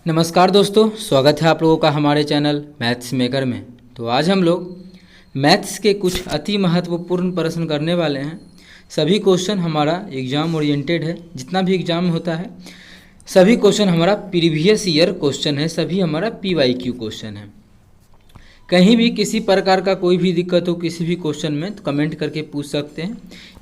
नमस्कार दोस्तों, स्वागत है आप लोगों का हमारे चैनल मैथ्स मेकर में। तो आज हम लोग मैथ्स के कुछ अति महत्वपूर्ण प्रश्न करने वाले हैं। सभी क्वेश्चन हमारा एग्ज़ाम ओरिएंटेड है। जितना भी एग्ज़ाम में होता है सभी क्वेश्चन हमारा प्रीवियस ईयर क्वेश्चन है, सभी हमारा PYQ क्वेश्चन है। कहीं भी किसी प्रकार का कोई भी दिक्कत हो किसी भी क्वेश्चन में तो कमेंट करके पूछ सकते हैं।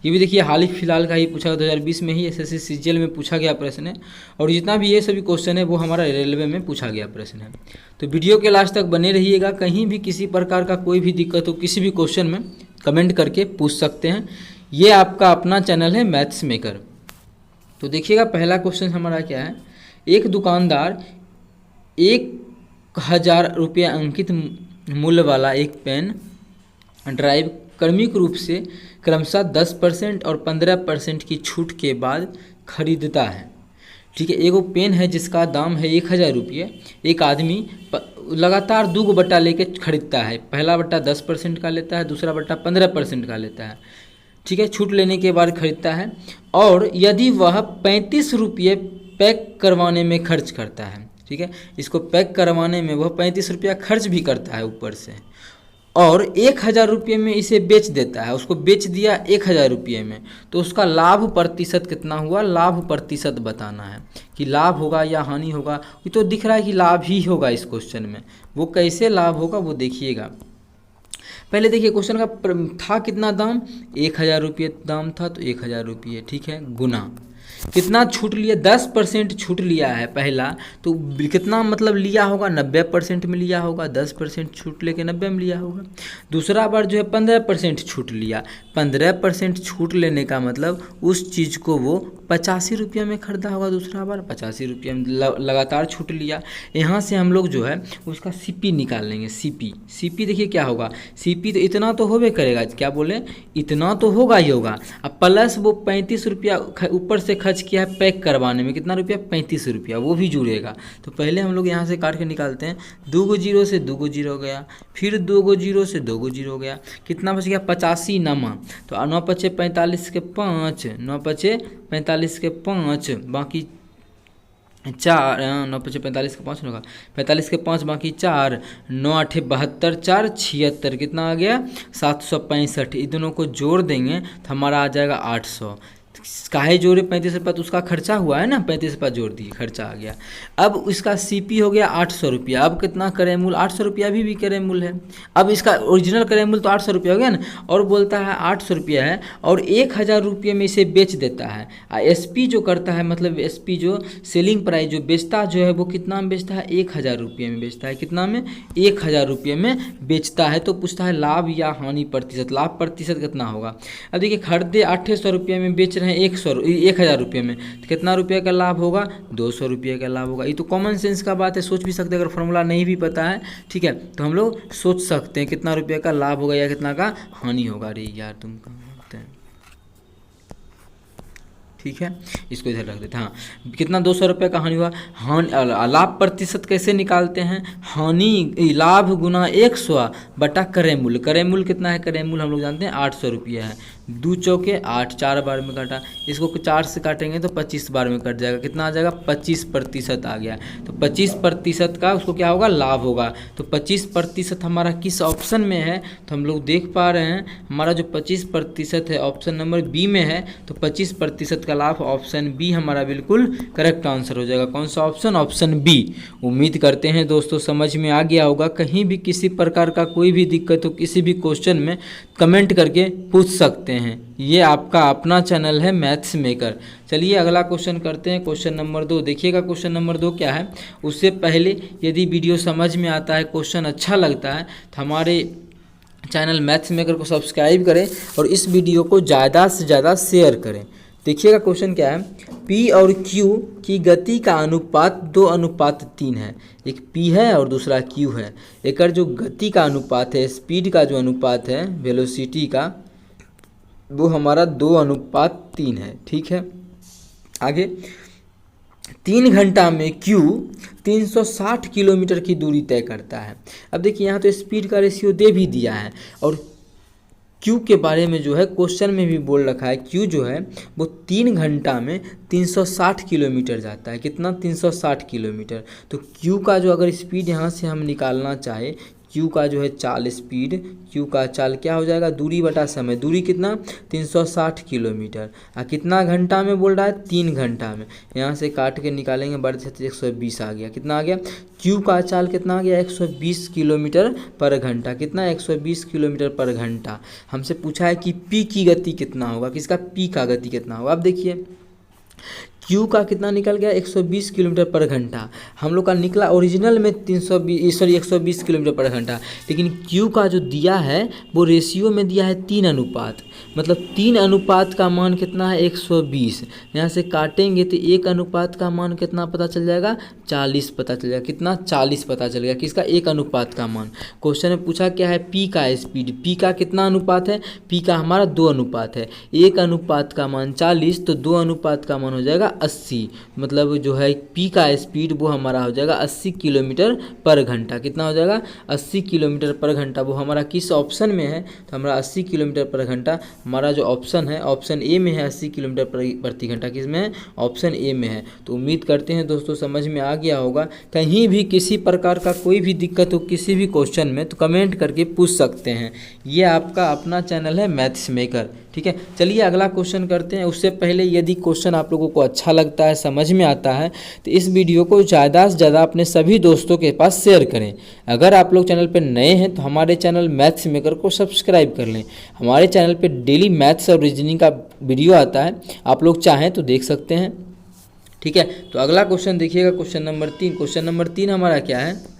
ये भी देखिए हाल ही फिलहाल का ही पूछा, 2020 में ही SSC CGL में पूछा गया प्रश्न है। और जितना भी ये सभी क्वेश्चन है वो हमारा रेलवे में पूछा गया प्रश्न है। तो वीडियो के लास्ट तक बने रहिएगा। कहीं भी किसी प्रकार का कोई भी दिक्कत हो किसी भी क्वेश्चन में कमेंट करके पूछ सकते हैं। ये आपका अपना चैनल है मैथ्स मेकर। तो देखिएगा पहला क्वेश्चन हमारा क्या है। एक दुकानदार 1000 रुपये अंकित मूल्य वाला एक पेन ड्राइव क्रमिक रूप से क्रमशः 10% और 15% की छूट के बाद खरीदता है। ठीक है, एगो पेन है जिसका दाम है 1000 रुपये। एक आदमी लगातार 2 बट्टा लेके खरीदता है। पहला बट्टा 10% का लेता है, दूसरा बट्टा 15% का लेता है। ठीक है, छूट लेने के बाद खरीदता है। और यदि वह 35 रुपये पैक करवाने में खर्च करता है, ठीक है, इसको पैक करवाने में वह 35 रुपया खर्च भी करता है ऊपर से, और 1000 रुपये में इसे बेच देता है। उसको बेच दिया 1000 रुपये में, तो उसका लाभ प्रतिशत कितना हुआ, लाभ प्रतिशत बताना है कि लाभ होगा या हानि होगा। ये तो दिख रहा है कि लाभ ही होगा इस क्वेश्चन में। वो कैसे लाभ होगा वो देखिएगा। पहले देखिए क्वेश्चन का था कितना दाम, 1000 रुपये दाम था, तो 1000 रुपये, ठीक है, गुना कितना छूट लिया, 10% छूट लिया है पहला, तो कितना मतलब लिया होगा, 90% में लिया होगा। 10% छूट लेके 90 में लिया होगा। दूसरा बार जो है 15% छूट लिया। 15% छूट लेने का मतलब उस चीज़ को वो 85 रुपये में खरीदा होगा। दूसरा बार 85 रुपये में लगातार छूट लिया। यहाँ से हम लोग जो है उसका CP निकाल लेंगे। CP देखिए क्या होगा, CP तो इतना तो होबे करेगा, क्या बोले, इतना तो होगा ही होगा। अब प्लस वो 35 रुपया ऊपर से खर्च किया है पैक करवाने में, कितना रुपया, 35 रुपया, वो भी जुड़ेगा। तो पहले हम लोग यहाँ से काट के निकालते हैं। 2 गो 0 से 2 गो 0 गया, फिर 2 गो 0 से 2 गो 0 गया, कितना बच गया, 85 नमा। तो 9 पचे 45 के 5, 9 पचे 45 के 5, बाकी 4, 9 पचे 45 के 5 होगा, 45 के 5 बाकी 4, 9 8 72, 4 76, कितना आ गया, 765। इन दोनों को जोड़ देंगे तो हमारा आ जाएगा 800। काहे जोड़े 35 रुपया, तो उसका खर्चा हुआ है ना, 35 रुपया जोड़ दिए, खर्चा आ गया। अब इसका CP हो गया 800 रुपया। अब कितना क्रय मूल्य, 800 रुपया भी क्रय मूल्य है। अब इसका ओरिजिनल क्रय मूल्य तो 800 रुपया हो गया ना, और बोलता है 800 रुपया है और 1000 रुपये में इसे बेच देता है। SP जो करता है, मतलब SP जो सेलिंग प्राइस जो बेचता जो है वो कितना में बेचता है, 1000 रुपये में बेचता है। कितना में, 1000 रुपये में बेचता है। तो पूछता है लाभ या हानि प्रतिशत, लाभ प्रतिशत कितना होगा। अब देखिए खरीदे 800 रुपये में, बेच रहे हैं 1000 रुपये में, तो कितना रुपये का लाभ होगा, 200 रुपये का लाभ होगा। ये तो कॉमन सेंस का बात है, सोच भी सकते हैं। अगर फॉर्मूला नहीं भी पता है, ठीक है, तो हम लोग सोच सकते हैं कितना रुपये का लाभ होगा या कितना का हानि होगा। अरे यार तुम कहाँ होते हैं, ठीक है, इसको इधर रख देते हैं। हाँ, कितना, 200 रुपये का हानि हुआ। लाभ प्रतिशत कैसे निकालते हैं, हानि लाभ गुना 100 बटा क्रय मूल्य। क्रय मूल्य कितना है, क्रय मूल्य हम लोग जानते हैं 800 रुपये है। 2 चौके 8, 4 बार में काटा, इसको 4 से काटेंगे तो 25 बार में कट जाएगा। कितना आ जाएगा, 25% आ गया। तो 25% का उसको क्या होगा, लाभ होगा। तो 25% हमारा किस ऑप्शन में है, तो हम लोग देख पा रहे हैं हमारा जो 25% है ऑप्शन नंबर B में है। तो 25% का लाभ ऑप्शन B हमारा बिल्कुल करेक्ट आंसर हो जाएगा। कौन सा ऑप्शन, ऑप्शन B। उम्मीद करते हैं दोस्तों समझ में आ गया होगा। कहीं भी किसी प्रकार का कोई भी दिक्कत हो किसी भी क्वेश्चन में कमेंट करके पूछ सकते हैं। ये आपका अपना चैनल है मैथ्स मेकर। चलिए अगला क्वेश्चन करते हैं, क्वेश्चन नंबर 2। देखिएगा क्वेश्चन नंबर 2 क्या है। उससे पहले यदि वीडियो समझ में आता है, क्वेश्चन अच्छा लगता है, तो हमारे चैनल मैथ्स मेकर को सब्सक्राइब करें और इस वीडियो को ज़्यादा से ज़्यादा शेयर करें। देखिएगा क्वेश्चन क्या है। P और Q की गति का अनुपात 2:3 है। एक P है और दूसरा Q है। एक जो गति का अनुपात है, स्पीड का जो अनुपात है, वेलोसिटी का, वो हमारा 2:3 है। ठीक है, आगे 3 घंटा में Q 360 किलोमीटर की दूरी तय करता है। अब देखिए यहाँ तो स्पीड का रेशियो दे भी दिया है और क्यू के बारे में जो है क्वेश्चन में भी बोल रखा है, क्यू जो है वो 3 घंटा में 360 किलोमीटर जाता है। कितना? 360 किलोमीटर। तो क्यू का जो अगर स्पीड यहाँ से हम निकालना चाहे, क्यू का जो है चाल स्पीड, क्यू का चाल क्या हो जाएगा? दूरी बटा समय। दूरी कितना? 360 किलोमीटर। कितना घंटा में बोल रहा है? 3 घंटा में। यहाँ से काट के निकालेंगे बढ़ते तो 120 आ गया। कितना आ गया? क्यू का चाल कितना आ गया? 120 किलोमीटर पर घंटा। कितना? 120 किलोमीटर पर घंटा। हमसे पूछा है कि पी की गति कितना होगा। किसका? पी का गति कितना होगा। अब देखिए क्यू का कितना निकल गया? 120 किलोमीटर पर घंटा। हम लोग का निकला ओरिजिनल में 120 किलोमीटर पर घंटा, लेकिन क्यू का जो दिया है वो रेशियो में दिया है 3 अनुपात। मतलब 3 अनुपात का मान कितना है? 120। यहाँ से काटेंगे तो 1 अनुपात का मान कितना पता चल जाएगा? 40 पता चल जाएगा। कितना? 40 पता चल गया। किसका? 1 अनुपात का मान। क्वेश्चन में पूछा क्या है? पी का स्पीड। पी का कितना अनुपात है? पी का हमारा 2 अनुपात है। 1 अनुपात का मान 40 तो 2 अनुपात का मान हो जाएगा 80। मतलब जो है पी का स्पीड वो हमारा हो जाएगा 80 किलोमीटर पर घंटा। कितना हो जाएगा? 80 किलोमीटर पर घंटा। वो हमारा किस ऑप्शन में है? तो हमारा 80 किलोमीटर पर घंटा हमारा जो ऑप्शन है, ऑप्शन ए में है। 80 किलोमीटर प्रति घंटा किस में है? ऑप्शन ए में है। तो उम्मीद करते हैं दोस्तों समझ में आ गया होगा। कहीं भी किसी प्रकार का कोई भी दिक्कत हो किसी भी क्वेश्चन में तो कमेंट करके पूछ सकते हैं। ये आपका अपना चैनल है मैथ्स मेकर। ठीक है, चलिए अगला क्वेश्चन करते हैं। उससे पहले यदि क्वेश्चन आप लोगों को अच्छा लगता है, समझ में आता है, तो इस वीडियो को ज़्यादा से ज़्यादा अपने सभी दोस्तों के पास शेयर करें। अगर आप लोग चैनल पर नए हैं तो हमारे चैनल मैथ्स मेकर को सब्सक्राइब कर लें। हमारे चैनल पर डेली मैथ्स और रीजनिंग का वीडियो आता है, आप लोग चाहें तो देख सकते हैं। ठीक है, तो अगला क्वेश्चन देखिएगा, क्वेश्चन नंबर 3। क्वेश्चन नंबर 3 हमारा क्या है?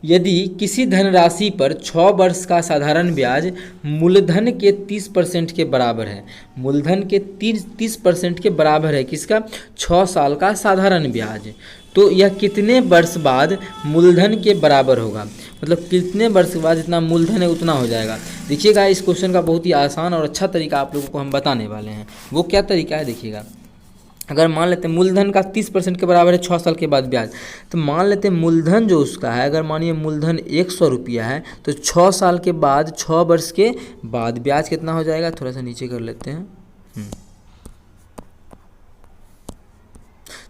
यदि किसी धनराशि पर 6 वर्ष का साधारण ब्याज मूलधन के 30% के बराबर है, मूलधन के 30% के बराबर है, किसका? 6 साल का साधारण ब्याज, तो यह कितने वर्ष बाद मूलधन के बराबर होगा? मतलब कितने वर्ष के बाद जितना मूलधन है उतना हो जाएगा। देखिएगा इस क्वेश्चन का बहुत ही आसान और अच्छा तरीका आप लोगों को हम बताने वाले हैं। वो क्या तरीका है देखिएगा। अगर मान लेते हैं मूलधन का 30% के बराबर है 6 साल के बाद ब्याज, तो मान लेते हैं मूलधन जो उसका है, अगर मानिए मूलधन 100 रुपया है तो 6 साल के बाद 6 वर्ष के बाद ब्याज कितना हो जाएगा? थोड़ा सा नीचे कर लेते हैं।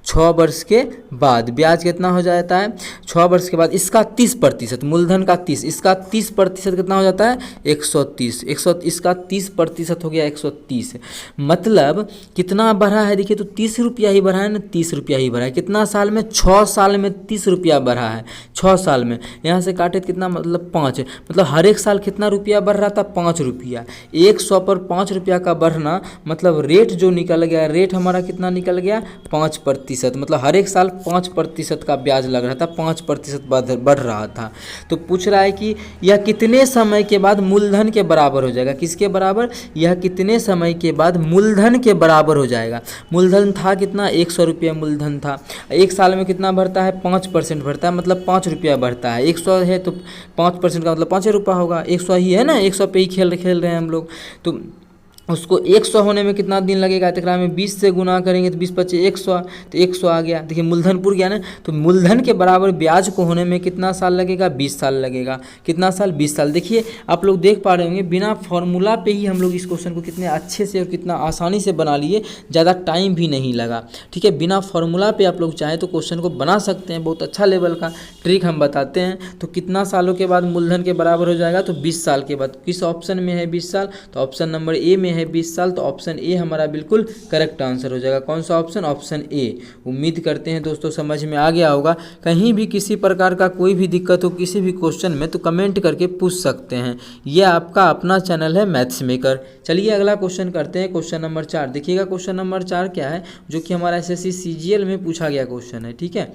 6 वर्ष के बाद ब्याज कितना हो जाता है? 6 वर्ष के बाद इसका 30%, मूलधन का 30, इसका 30% कितना हो जाता है? 130। इसका 30% हो गया 130। मतलब कितना बढ़ा है? देखिए तो 30 रुपया ही बढ़ा है ना, 30 रुपया ही बढ़ा है। कितना साल में? 6 साल में 30 रुपया बढ़ा है। 6 साल में यहाँ से काटे कितना? मतलब 5। मतलब हर एक साल कितना रुपया बढ़ रहा था? 5 रुपया। 100 पर 5 रुपया का बढ़ना, मतलब रेट जो निकल गया, रेट हमारा कितना निकल गया? 5%। मतलब हर एक साल 5% का ब्याज लग रहा था, 5% बढ़ रहा था। तो पूछ रहा है कि यह कितने समय के बाद मूलधन के बराबर हो जाएगा? किसके बराबर? यह कितने समय के बाद मूलधन के बराबर हो जाएगा? मूलधन था कितना? 100 रुपया मूलधन था। एक साल में कितना बढ़ता है? 5% बढ़ता है, मतलब 5 रुपया बढ़ता है। 100 है तो 5% का मतलब 5 रुपया होगा। 100 ही है ना, 100 पे ही खेल रहे हैं हम लोग। तो उसको 100 होने में कितना दिन लगेगा? तो में 20 से गुना करेंगे तो 20 25 100, तो 100 आ गया। देखिए मूलधन पूर गया ना। तो मूलधन के बराबर ब्याज को होने में कितना साल लगेगा? 20 साल लगेगा। कितना साल? 20 साल। देखिए आप लोग देख पा रहे होंगे बिना फॉर्मूला पे ही हम लोग इस क्वेश्चन को कितने अच्छे से और कितना आसानी से बना लिए, ज़्यादा टाइम भी नहीं लगा। ठीक है, बिना फॉर्मूला पे आप लोग चाहें तो क्वेश्चन को बना सकते हैं। बहुत अच्छा लेवल का ट्रिक हम बताते हैं। तो कितना सालों के बाद मूलधन के बराबर हो जाएगा? तो 20 साल के बाद। किस ऑप्शन में है 20 साल? तो ऑप्शन नंबर ए में है 20 साल। तो ऑप्शन ए हमारा बिल्कुल करेक्ट आंसर हो जाएगा। कौन सा ऑप्शन? Option A. उम्मीद करते हैं दोस्तों समझ में आ गया होगा। कहीं भी किसी प्रकार का कोई भी दिक्कत हो किसी भी क्वेश्चन में तो कमेंट करके पूछ सकते हैं। यह आपका अपना चैनल है मैथ्स मेकर। चलिए अगला क्वेश्चन करते हैं, क्वेश्चन नंबर 4। देखिएगा क्वेश्चन नंबर 4 क्या है, जो कि हमारा एसएससी सीजीएल में पूछा गया क्वेश्चन है। ठीक है,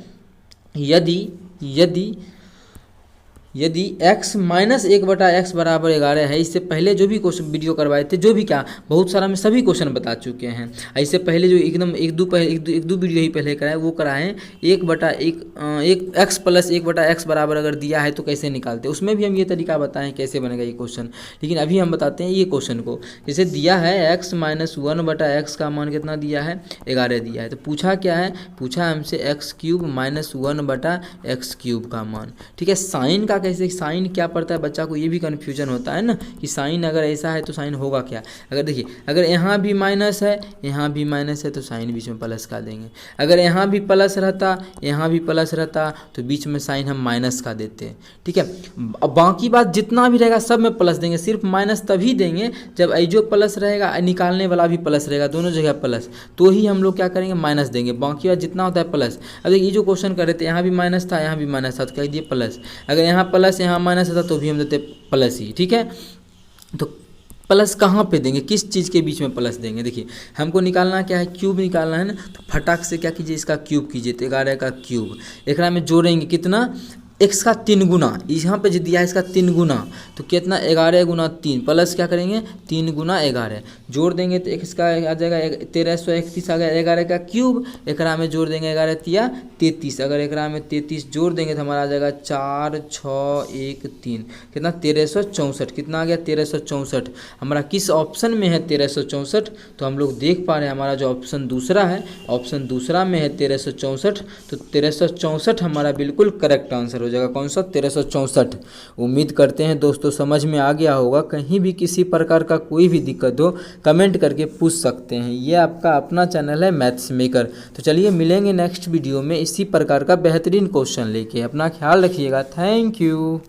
यदि x माइनस 1/x बराबर 11 है। इससे पहले जो भी क्वेश्चन वीडियो करवाए थे, जो भी क्या बहुत सारा में सभी क्वेश्चन बता चुके हैं। इससे पहले जो एकदम एक दो वीडियो ही पहले कराए वो कराएं 1/1 x प्लस 1/x बराबर अगर दिया है तो कैसे निकालते हैं, उसमें भी हम ये तरीका बताएं कैसे बनेगा ये क्वेश्चन। लेकिन अभी हम बताते हैं ये क्वेश्चन को। जैसे दिया है x माइनस 1/x का मान कितना दिया है? 11 दिया है। तो पूछा क्या है? पूछा हमसे x³ माइनस 1/x³ का मान। ठीक है, साइन का कैसे, साइन क्या पड़ता है बच्चा को ये भी कन्फ्यूजन होता है ना कि साइन अगर ऐसा है तो साइन होगा क्या। अगर देखिए, अगर यहाँ भी माइनस है, यहाँ भी माइनस है, तो साइन बीच में प्लस का देंगे। अगर यहाँ भी प्लस रहता, यहाँ भी प्लस रहता, तो बीच में साइन हम माइनस का देते हैं। ठीक है, अब बाकी बात जितना भी रहेगा सब में प्लस देंगे, सिर्फ माइनस तभी देंगे जब जो प्लस रहेगा निकालने वाला भी प्लस रहेगा, दोनों जगह प्लस, तो ही हम लोग क्या करेंगे, माइनस देंगे। बाकी बात जितना होता है प्लस। अब देखिए, ये जो क्वेश्चन कर रहे थे, यहाँ भी माइनस था, यहाँ भी माइनस था, तो कह दिए प्लस। अगर यहाँ प्लस यहाँ माइनस था तो भी हम देते प्लस ही। ठीक है, तो प्लस कहाँ पे देंगे, किस चीज़ के बीच में प्लस देंगे। देखिए, हमको निकालना क्या है, क्यूब निकालना है ना, तो फटाक से क्या कीजिए, इसका क्यूब कीजिए, तो 11 का क्यूब। एक में जोड़ेंगे कितना, x का 3 गुना, यहाँ पे जो दिया है इसका 3 गुना, तो कितना 11 गुना 3 प्लस क्या करेंगे 3 गुना 11, जोड़ देंगे तो x का आ जाएगा 1331 आ गया, 11 का क्यूब। एक में जोड़ देंगे 11 तिया 33, अगर एक में 33 जोड़ देंगे तो हमारा आ जाएगा 4 6 1 3, कितना 1364, कितना आ गया 1364। हमारा किस ऑप्शन में है 1364, तो हम लोग देख पा रहे हैं हमारा जो ऑप्शन दूसरा है, ऑप्शन दूसरा में है 1364, तो 1364 हमारा बिल्कुल करेक्ट आंसर हो जाएगा। कौन सा, 1364। उम्मीद करते हैं दोस्तों समझ में आ गया होगा। कहीं भी किसी प्रकार का कोई भी दिक्कत हो कमेंट करके पूछ सकते हैं। ये आपका अपना चैनल है मैथ्स मेकर। तो चलिए मिलेंगे नेक्स्ट वीडियो में इसी प्रकार का बेहतरीन क्वेश्चन लेके। अपना ख्याल रखिएगा। Thank you.